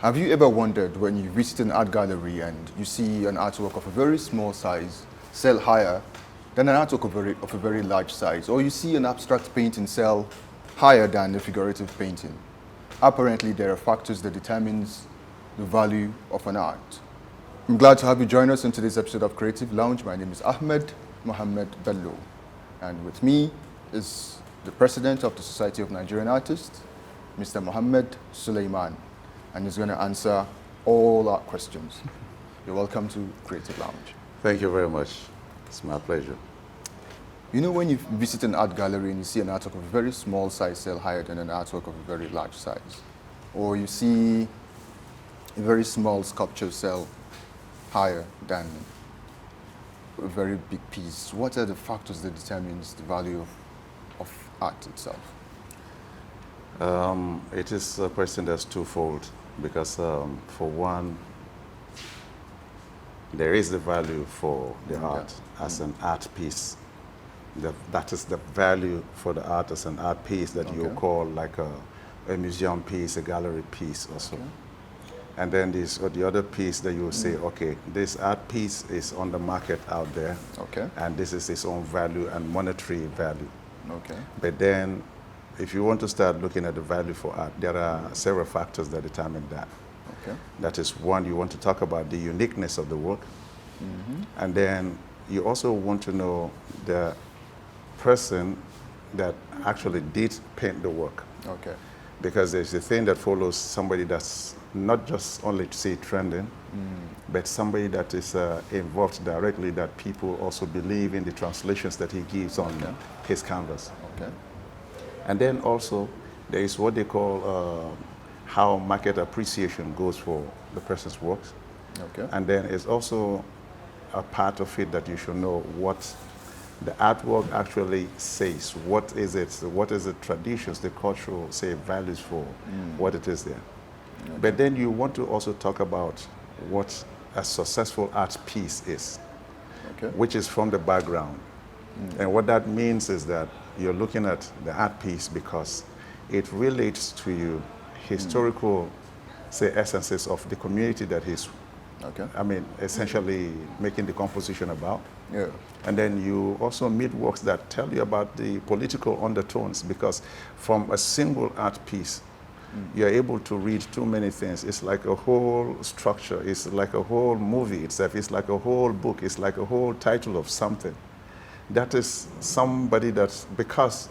Have you ever wondered when you visit an art gallery and you see an artwork of a very small size sell higher than an artwork of a very large size, or you see an abstract painting sell higher than a figurative painting? Apparently, there are factors that determines the value of an art. I'm glad to have you join us in today's episode of Creative Lounge. My name is Ahmed Mohammed Bello, and with me is the president of the Society of Nigerian Artists, Mr. Mohammed Suleiman, and he's going to answer all our questions. You're welcome to Creative Lounge. Thank you very much. It's my pleasure. You know, when you visit an art gallery and you see an artwork of a very small size sell higher than an artwork of a very large size, or you see a very small sculpture sell higher than a very big piece, what are the factors that determines the value of art itself? It is a question that's twofold because, for one, there is the value for the art as an art piece. That is the value for the art as an art piece that you call like a museum piece, a gallery piece also. And then the other piece that you will say, okay, this art piece is on the market out there, and this is its own value and monetary value. But then, if you want to start looking at the value for art, there are several factors that determine that. That is one, you want to talk about the uniqueness of the work, and then you also want to know the person that actually did paint the work. Because there's a thing that follows somebody that's not just only to say trending, but somebody that is involved directly, that people also believe in the translations that he gives on his canvas. And then also, there is what they call how market appreciation goes for the person's works. And then it's also a part of it that you should know what the artwork actually says. What is it? What is the traditions, the cultural, say, values for what it is there. But then you want to also talk about what a successful art piece is, which is from the background. And what that means is that you're looking at the art piece because it relates to you historical, say, essences of the community that he's, essentially making the composition about. And then you also meet works that tell you about the political undertones, because from a single art piece, you're able to read too many things. It's like a whole structure. It's like a whole movie itself. It's like a whole book. It's like a whole title of something. That is somebody that's, because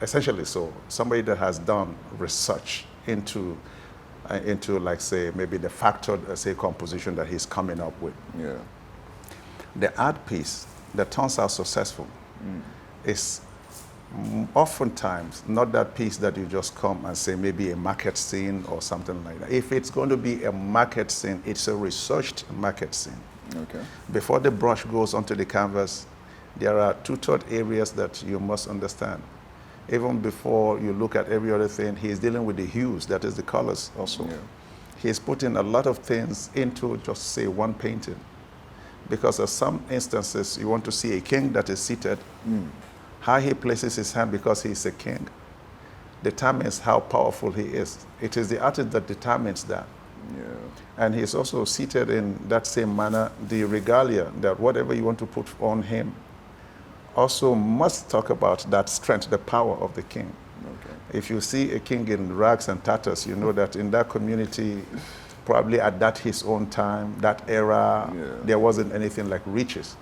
essentially somebody that has done research into like, say, maybe the factored, say, composition that he's coming up with. The art piece that turns out successful is oftentimes not that piece that you just come and say maybe a market scene or something like that. If it's going to be a market scene, it's a researched market scene. Before the brush goes onto the canvas, there are two third areas that you must understand. Even before you look at every other thing, he's dealing with the hues, that is the colors also. He's putting a lot of things into just, say, one painting. Because in some instances, you want to see a king that is seated, how he places his hand, because he's a king, determines how powerful he is. It is the artist that determines that. And he's also seated in that same manner. The regalia, that whatever you want to put on him, also must talk about that strength, the power of the king. If you see a king in rags and tatters, you know that in that community, probably at that his own time, that era, there wasn't anything like riches.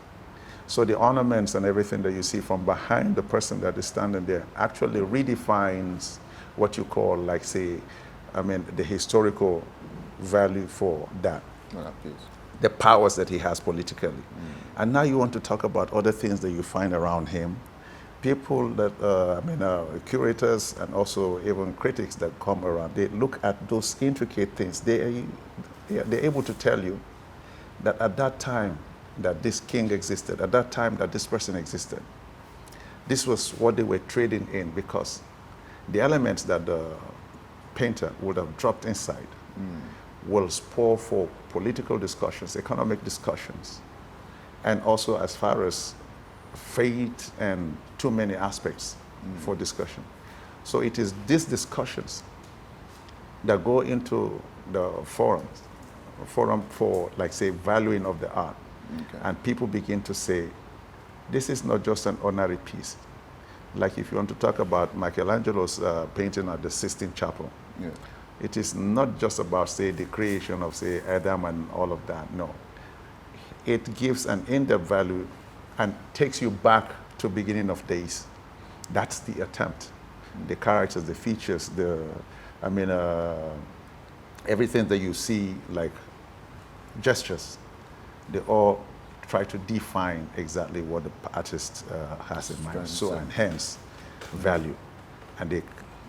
So the ornaments and everything that you see from behind the person that is standing there actually redefines what you call, like, say, the historical value for that. The powers that he has politically. And now you want to talk about other things that you find around him. People that, curators and also even critics that come around, they look at those intricate things. They're able to tell you that at that time that this king existed, at that time that this person existed, this was what they were trading in, because the elements that the painter would have dropped inside will spur for political discussions, economic discussions, and also as far as fate and too many aspects for discussion. So it is these discussions that go into the forum for, like, say, valuing of the art. Okay. And people begin to say, this is not just an ordinary piece. Like if you want to talk about Michelangelo's painting at the Sistine Chapel, Yeah. it is not just about, say, the creation of, say, Adam and all of that. No. It gives an in-depth value and takes you back to beginning of days. That's the attempt. The characters, the features, everything that you see, like gestures, they all try to define exactly what the artist has in mind. So, and hence, value. And they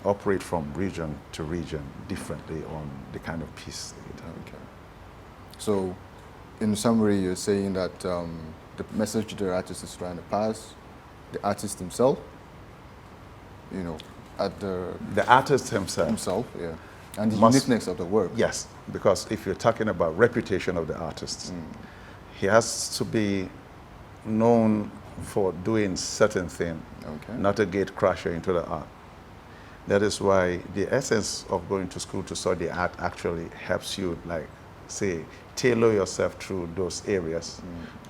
operate from region to region differently on the kind of piece it has. Okay. So, in summary, you're saying that the message the artist is trying to pass, the artist himself, at the artist himself, yeah, and the must, uniqueness of the work. Yes, because if you're talking about reputation of the artist, he has to be known for doing certain thing, not a gate crasher into the art. That is why the essence of going to school to study art actually helps you, like, say, tailor yourself through those areas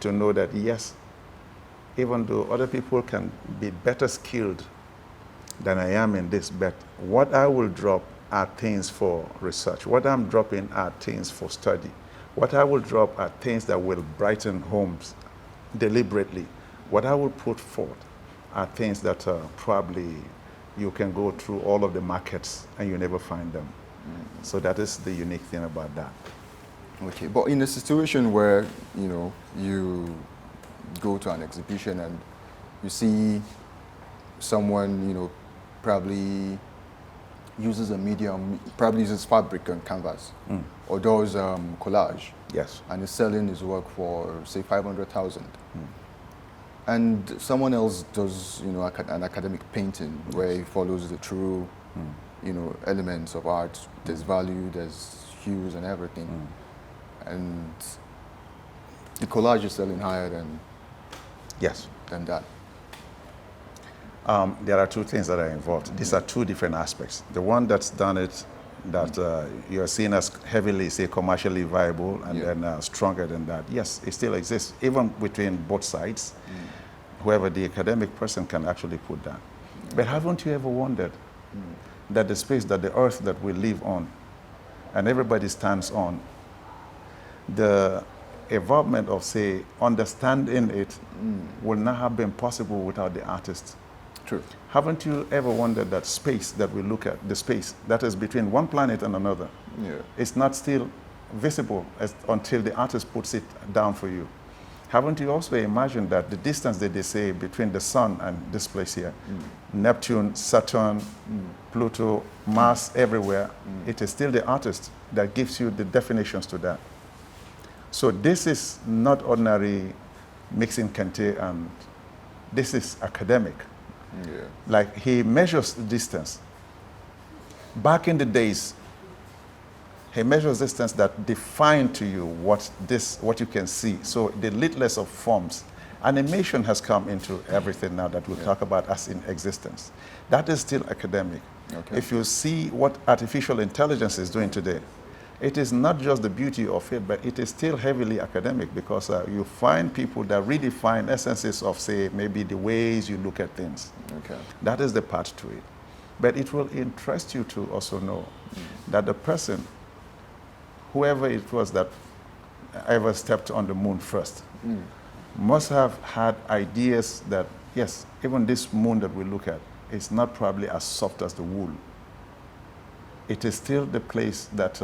to know that, yes, even though other people can be better skilled than I am in this, but what I will drop are things for research. What I'm dropping are things for study. What I will drop are things that will brighten homes deliberately. What I will put forth are things that probably you can go through all of the markets and you never find them. So that is the unique thing about that. Okay, but in a situation where, you go to an exhibition and you see someone, probably uses a medium, probably uses fabric and canvas, or does collage. Yes. And is selling his work for, say, 500,000. And someone else does, an academic painting where he follows the true, elements of art. There's value, there's hues and everything. And the collage is selling higher than that. There are two things that are involved. These are two different aspects. The one that's done it, that you're seen as heavily, say, commercially viable and then stronger than that. Yes, it still exists, even between both sides. Whoever the academic person can actually put that. But haven't you ever wondered that the space, that the earth that we live on, and everybody stands on, the involvement of, say, understanding it would not have been possible without the artist. True. Haven't you ever wondered that space that we look at, the space that is between one planet and another, is not still visible until the artist puts it down for you? Haven't you also imagined that the distance that they say between the sun and this place here, Neptune, Saturn, Pluto, Mars, everywhere, it is still the artist that gives you the definitions to that. So this is not ordinary mixing kente, and this is academic. Like, he measures the distance. Back in the days, he measures distance that define to you what you can see. So the littlest of forms. Animation has come into everything now that we'll talk about as in existence. That is still academic. Okay. If you see what artificial intelligence is doing today, it is not just the beauty of it, but it is still heavily academic, because you find people that redefine essences of, say, maybe the ways you look at things. Okay. That is the part to it. But it will interest you to also know that the person, whoever it was that ever stepped on the moon first, must have had ideas that, yes, even this moon that we look at is not probably as soft as the wool. It is still the place that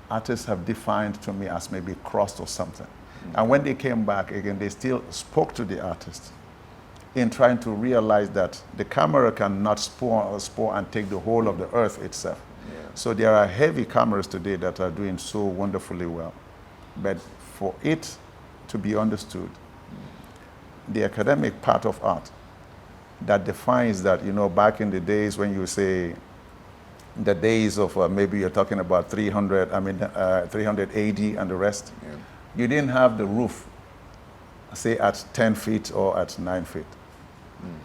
artists have defined to me as maybe crust or something. And when they came back again, they still spoke to the artist in trying to realize that the camera cannot spore and take the whole of the earth itself. So there are heavy cameras today that are doing so wonderfully well. But for it to be understood, the academic part of art that defines that, back in the days when you say, the days of maybe you're talking about 300 AD and the rest, you didn't have the roof, say, at 10 feet or at 9 feet.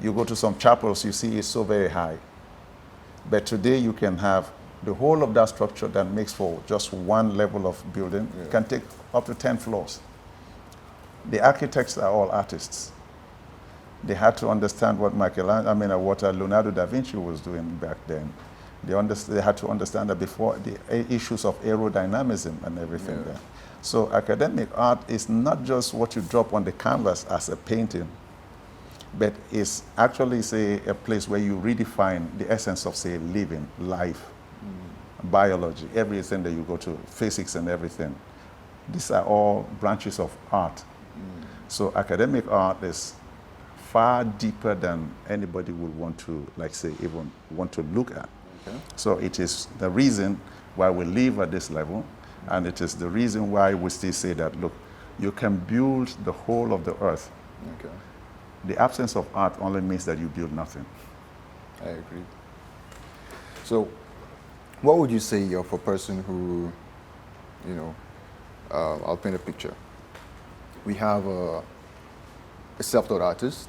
You go to some chapels, you see it's so very high. But today you can have The whole of that structure that makes for just one level of building can take up to 10 floors. The architects are all artists. They had to understand what what Leonardo da Vinci was doing back then. They had to understand that before the issues of aerodynamism and everything there. So academic art is not just what you drop on the canvas as a painting, but it's actually, say, a place where you redefine the essence of, say, living, life, biology, everything that you go to, physics and everything. These are all branches of art. So academic art is far deeper than anybody would want to, like, say, even want to look at. Okay. So it is the reason why we live at this level, and it is the reason why we still say that, look, you can build the whole of the earth. Okay. The absence of art only means that you build nothing. I agree. So what would you say of a person who, I'll paint a picture. We have a self-taught artist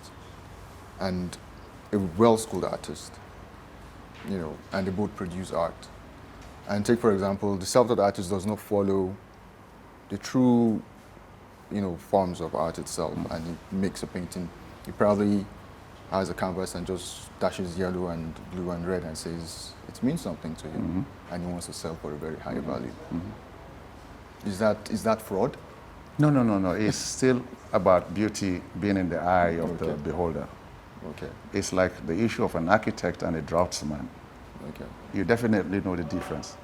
and a well-schooled artist, and they both produce art. And take, for example, the self-taught artist does not follow the true, forms of art itself, and he makes a painting. He probably has a canvas and just dashes yellow and blue and red and says it means something to him, and he wants to sell for a very high value. Is that fraud? No. It's still about beauty being in the eye of the beholder. Okay. It's like the issue of an architect and a draftsman. Okay. You definitely know the difference.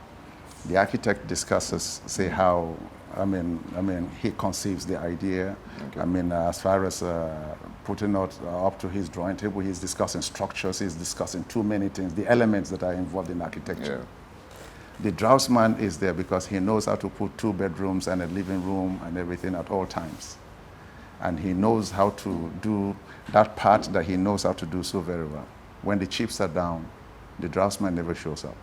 The architect discusses, say, how, he conceives the idea. Okay. As far as putting it up to his drawing table, he's discussing structures, he's discussing too many things, the elements that are involved in architecture. Yeah. The draftsman is there because he knows how to put 2 bedrooms and a living room and everything at all times. And he knows how to do that part that he knows how to do so very well. When the chips are down, the draftsman never shows up.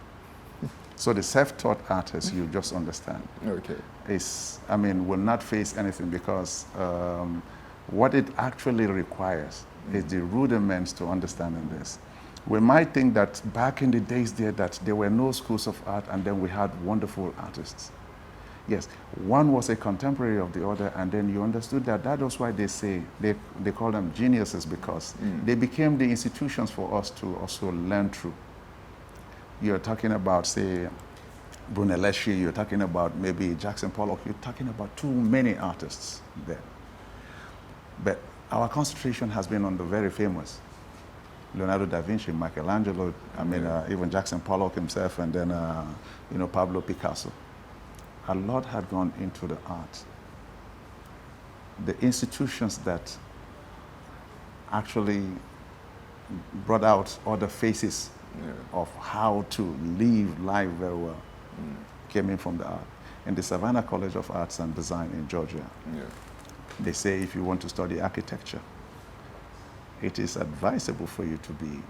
So the self-taught artist, you just understand, will not face anything because what it actually requires is the rudiments to understanding this. We might think that back in the days that there were no schools of art and then we had wonderful artists. Yes, one was a contemporary of the other, and then you understood that was why they call them geniuses, because they became the institutions for us to also learn through. You're talking about, say, Brunelleschi, you're talking about maybe Jackson Pollock, you're talking about too many artists there. But our concentration has been on the very famous. Leonardo da Vinci, Michelangelo, even Jackson Pollock himself, and then, Pablo Picasso. A lot had gone into the art. The institutions that actually brought out other faces of how to live life very well came in from the art. In the Savannah College of Arts and Design in Georgia, they say if you want to study architecture, it is advisable for you to be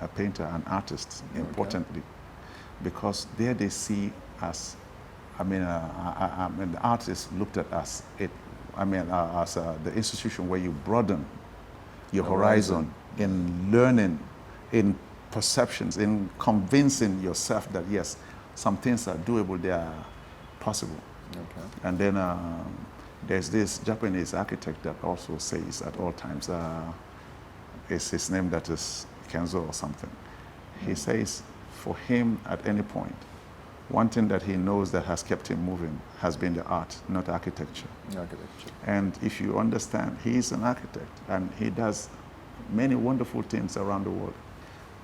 a painter, an artist, importantly, because there they see us, the art is looked at as the institution where you broaden your horizon in learning, in perceptions, in convincing yourself that yes, some things are doable, they are possible. Okay. And then there's this Japanese architect that also says at all times, it's his name that is Kenzo or something. He says for him at any point, one thing that he knows that has kept him moving has been the art, not architecture. And if you understand, he is an architect and he does many wonderful things around the world.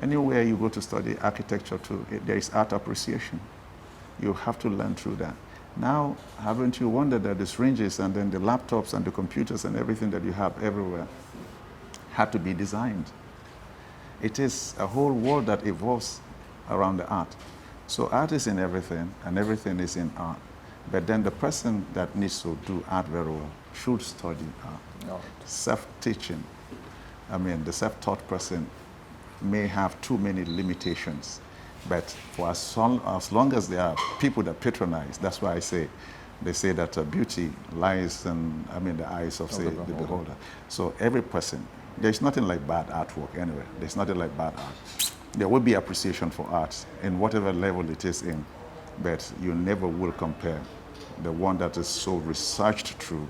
Anywhere you go to study architecture too, there is art appreciation. You have to learn through that. Now, haven't you wondered that the syringes and then the laptops and the computers and everything that you have everywhere had to be designed? It is a whole world that evolves around the art. So art is in everything, and everything is in art. But then the person that needs to do art very well should study art. Self-teaching. The self-taught person may have too many limitations. But for as long as there are people that patronize, that's why they say that beauty lies in the eyes of, say, the beholder. So every person, there's nothing like bad artwork anyway. There's nothing like bad art. there will be appreciation for art in whatever level it is in, but you never will compare the one that is so researched through,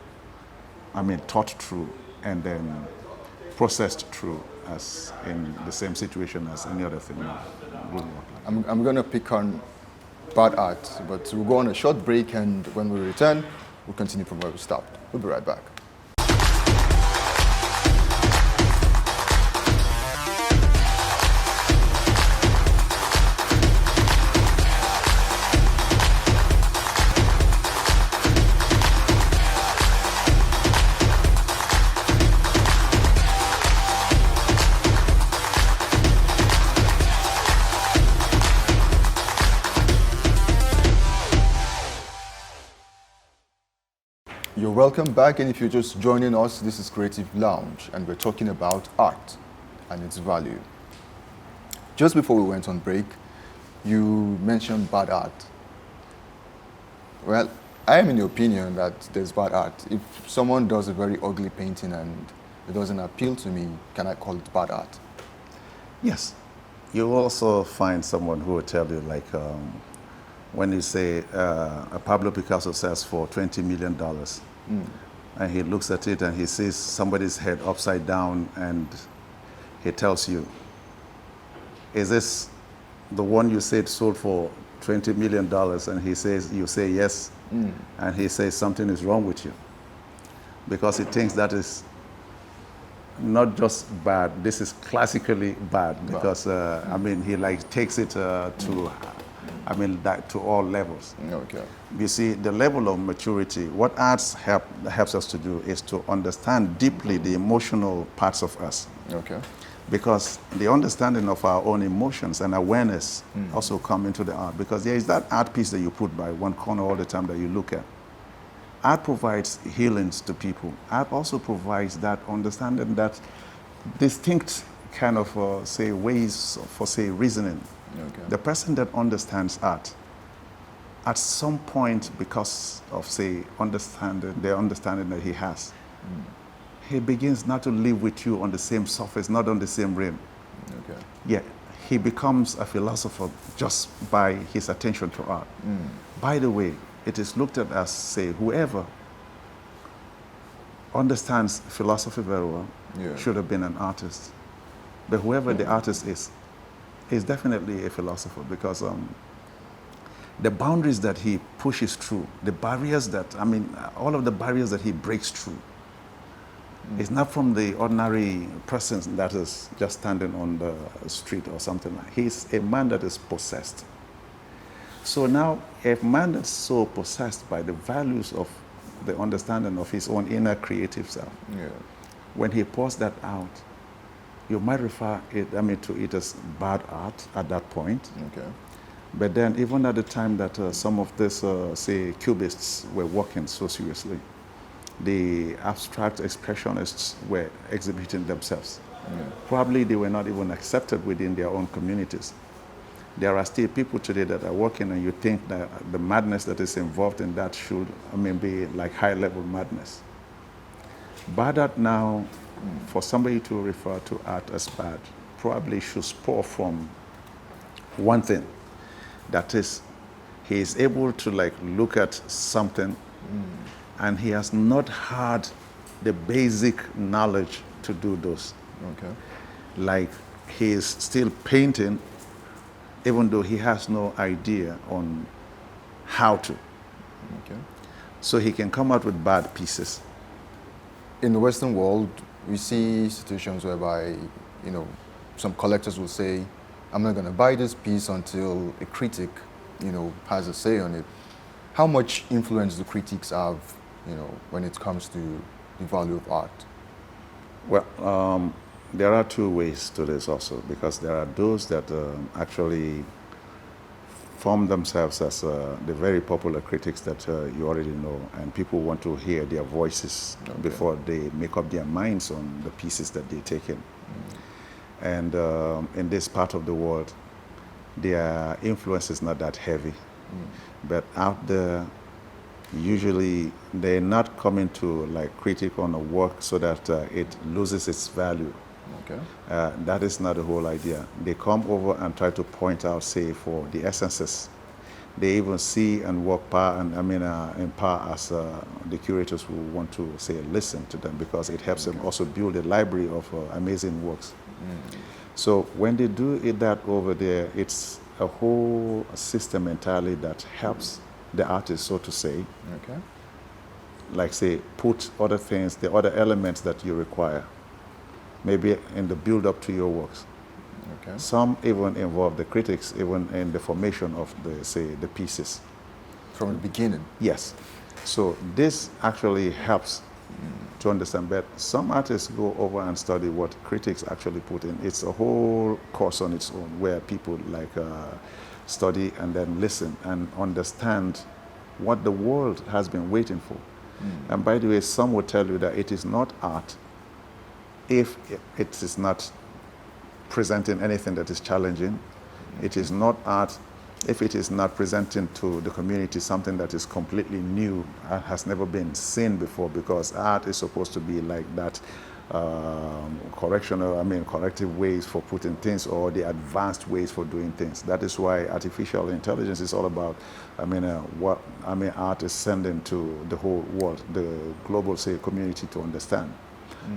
taught through, and then processed through as in the same situation as any other thing. No, it wouldn't work like I'm going to pick on bad art, but we'll go on a short break, and when we return, we'll continue from where we stopped. We'll be right back. You're welcome back, and if you're just joining us, this is Creative Lounge, and we're talking about art and its value. Just before we went on break, you mentioned bad art. Well, I am in the opinion that there's bad art. If someone does a very ugly painting and it doesn't appeal to me, can I call it bad art? Yes. You also find someone who will tell you, like, when you say a Pablo Picasso sells for $20 million, and he looks at it and he sees somebody's head upside down, and he tells you, is this the one you said sold for $20 million? And he says, you say yes, and he says something is wrong with you, because he thinks that is not just bad, this is classically bad, because he like takes it to to all levels. Okay. You see, the level of maturity, what arts helps us to do is to understand deeply the emotional parts of us. Okay. Because the understanding of our own emotions and awareness also come into the art. Because there is that art piece that you put by one corner all the time that you look at. Art provides healings to people. Art also provides that understanding, that distinct kind of, ways for, reasoning. Okay. The person that understands art, at some point, because of, the understanding that he has, he begins not to live with you on the same surface, not on the same rim. Okay. Yeah, he becomes a philosopher just by his attention to art. By the way, it is looked at as, whoever understands philosophy very well should have been an artist. But whoever the artist is definitely a philosopher, because the boundaries that he pushes through, the barriers that, all of the barriers that he breaks through, is not from the ordinary person that is just standing on the street or something like that. He's a man that is possessed. So now, a man that's so possessed by the values of the understanding of his own inner creative self, when he pours that out, you might refer to it as bad art at that point. Okay. But then, even at the time that some of these, cubists were working so seriously, the abstract expressionists were exhibiting themselves. Probably they were not even accepted within their own communities. There are still people today that are working, and you think that the madness that is involved in that should, be like high-level madness. Bad art now, for somebody to refer to art as bad, probably should spur from one thing. That is, he is able to look at something, and he has not had the basic knowledge to do those. Okay. Like, he is still painting, even though he has no idea on how to. Okay. So he can come out with bad pieces. In the Western world, we see situations whereby, some collectors will say, I'm not going to buy this piece until a critic, has a say on it. How much influence do critics have, when it comes to the value of art? Well, there are two ways to this also, because there are those that actually form themselves as the very popular critics that you already know, and people want to hear their voices before they make up their minds on the pieces that they take in. And in this part of the world, their influence is not that heavy. But out there, usually they're not coming to critique on a work so that it loses its value. Okay. That is not the whole idea. They come over and try to point out, say, for the essences. They even see and walk par and in par as the curators who want to say listen to them, because it helps them also build a library of amazing works. So when they do that over there, it's a whole system entirely that helps the artist, so to say. Okay. Like say, put other things, the other elements that you require, maybe in the build-up to your works. Okay. Some even involve the critics, even in the formation of the pieces. From the beginning. Yes. So this actually helps to understand. But some artists go over and study what critics actually put in. It's a whole course on its own, where people study and then listen and understand what the world has been waiting for. And by the way, some will tell you that it is not art if it is not presenting anything that is challenging. It is not art if it is not presenting to the community something that is completely new and has never been seen before, because art is supposed to be like that corrective ways for putting things, or the advanced ways for doing things. That is why artificial intelligence is all about, art is sending to the whole world, the global, say, community to understand.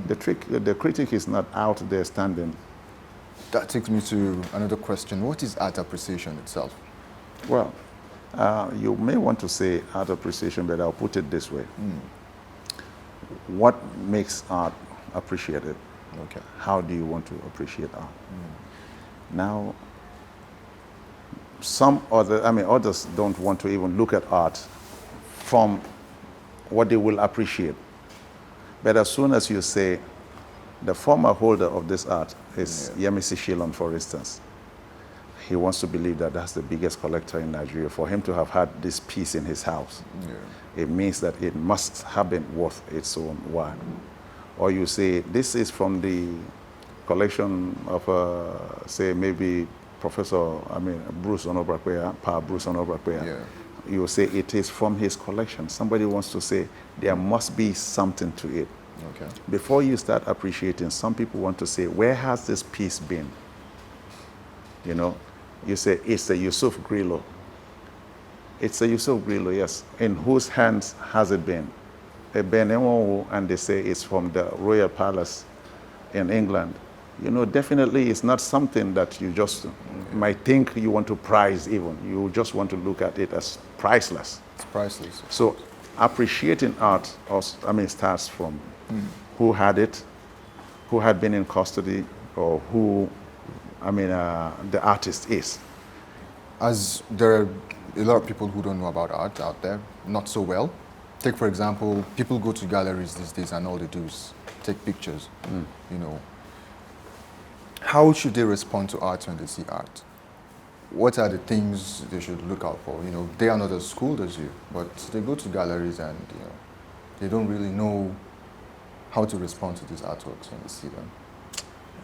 The critic is not out there standing. That takes me to another question. What is art appreciation itself? Well, you may want to say art appreciation, but I'll put it this way. What makes art appreciated? Okay. How do you want to appreciate art? Now, others don't want to even look at art from what they will appreciate. But as soon as you say, the former holder of this art is Yemisi Shilon, for instance, he wants to believe that that's the biggest collector in Nigeria. For him to have had this piece in his house, it means that it must have been worth its own while. Or you say, this is from the collection of, say, maybe Bruce Onobrakwe, Pa Bruce Onobrakwe. You say it is from his collection. Somebody wants to say there must be something to it. Okay. Before you start appreciating, some people want to say, where has this piece been? You know, you say, it's a Yusuf Grillo. It's a Yusuf Grillo, yes. In whose hands has it been? And they say it's from the Royal Palace in England. You know, definitely it's not something that you just might think you want to prize even. You just want to look at it as priceless. It's priceless. So appreciating art, starts from who had it, who had been in custody, or who, the artist is. As there are a lot of people who don't know about art out there, not so well. Take, for example, people go to galleries these days and all they do is take pictures, you know. How should they respond to art when they see art? What are the things they should look out for? You know, they are not as schooled as you, but they go to galleries and, you know, they don't really know how to respond to these artworks when they see them.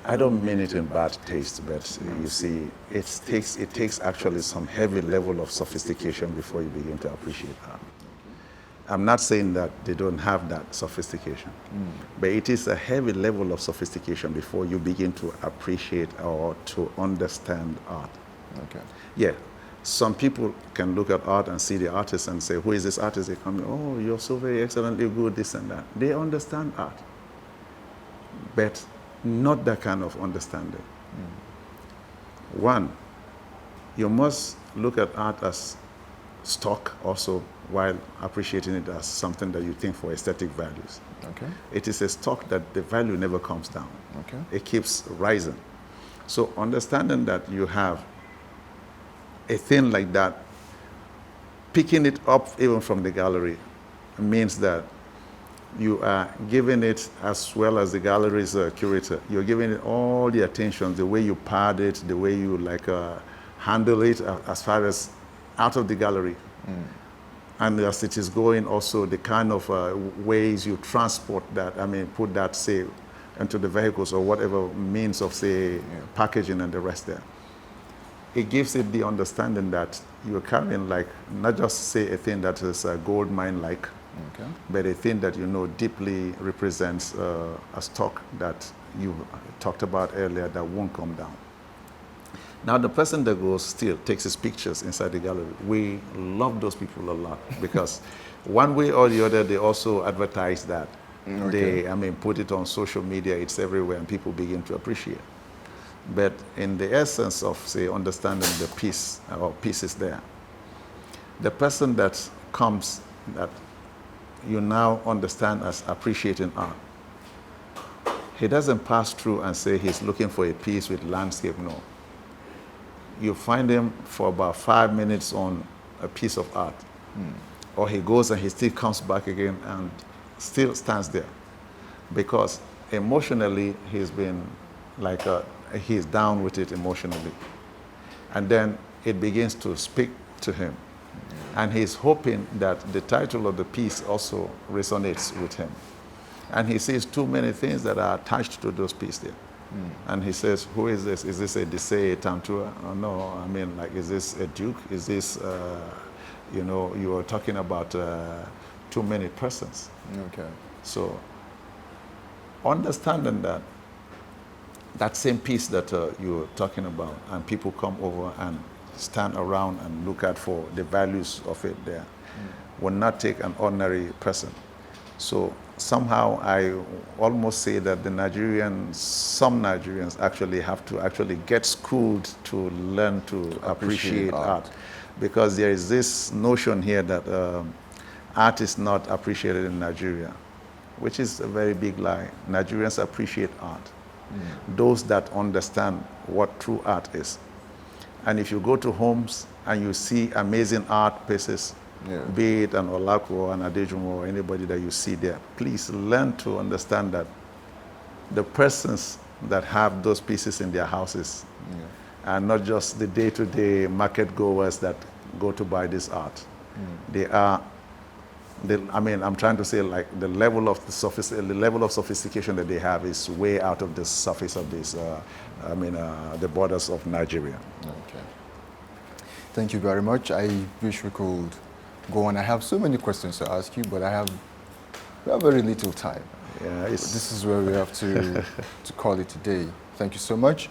I don't mean it in bad taste, but you see, it takes actually some heavy level of sophistication before you begin to appreciate art. I'm not saying that they don't have that sophistication, but it is a heavy level of sophistication before you begin to appreciate or to understand art. Okay. Yeah, some people can look at art and see the artist and say, who is this artist? They come, oh, you're so very excellently good, this and that. They understand art, but not that kind of understanding. One, you must look at art as stock also, while appreciating it as something that you think for aesthetic values. Okay. It is a stock that the value never comes down. Okay. It keeps rising. So understanding that you have a thing like that, picking it up even from the gallery means that you are giving it, as well as the gallery's curator, you're giving it all the attention, the way you pad it, the way you handle it as far as out of the gallery. And as it is going, also the kind of ways you transport that, put that, say, into the vehicles or whatever means of, say, packaging and the rest there. It gives it the understanding that you're carrying, not just, say, a thing that is a gold mine-like, but a thing that you know deeply represents a stock that you talked about earlier that won't come down. Now, the person that goes still takes his pictures inside the gallery, we love those people a lot because one way or the other, they also advertise that. Okay. They, put it on social media, it's everywhere, and people begin to appreciate. But in the essence of, say, understanding the piece or pieces there, the person that comes that you now understand as appreciating art, he doesn't pass through and say he's looking for a piece with landscape, no. You find him for about 5 minutes on a piece of art. Or he goes and he still comes back again and still stands there. Because emotionally, he's been like, he's down with it emotionally. And then it begins to speak to him. And he's hoping that the title of the piece also resonates with him. And he sees too many things that are attached to those pieces there. And he says, who is this? Is this a Dissé, a Tantua? Oh, no, is this a Duke? Is this, you are talking about too many persons. Okay. So understanding that same piece that you're talking about, and people come over and stand around and look at for the values of it there, will not take an ordinary person. So somehow I almost say that some Nigerians actually have to actually get schooled to learn to appreciate art. Because there is this notion here that art is not appreciated in Nigeria, which is a very big lie. Nigerians appreciate art. Those that understand what true art is. And if you go to homes and you see amazing art pieces, be it an Olaku or an Adejumo or anybody that you see there, please learn to understand that the persons that have those pieces in their houses are not just the day-to-day market goers that go to buy this art. They are, I'm trying to say, like, the level of sophistication that they have is way out of the surface of this, the borders of Nigeria. Okay. Thank you very much. I wish we could go on. I have so many questions to ask you, but we have very little time. Yeah, this is where we have to call it today. Thank you so much.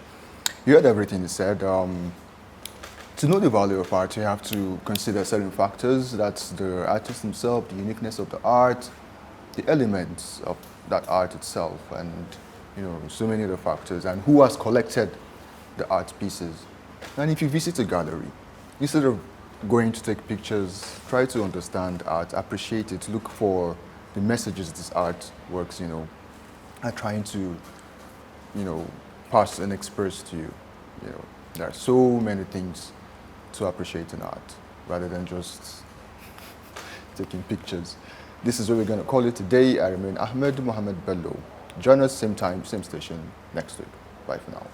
You heard everything you said. To know the value of art, you have to consider certain factors. That's the artist himself, the uniqueness of the art, the elements of that art itself, and so many other factors, and who has collected the art pieces. And if you visit a gallery, instead of going to take pictures, try to understand art, appreciate it, look for the messages this art works, are trying to, pass and express to you. There are so many things to appreciate in art, rather than just taking pictures. This is where we're going to call it today. I remain Ahmed Mohamed Bello. Join us same time, same station next week. Bye for now.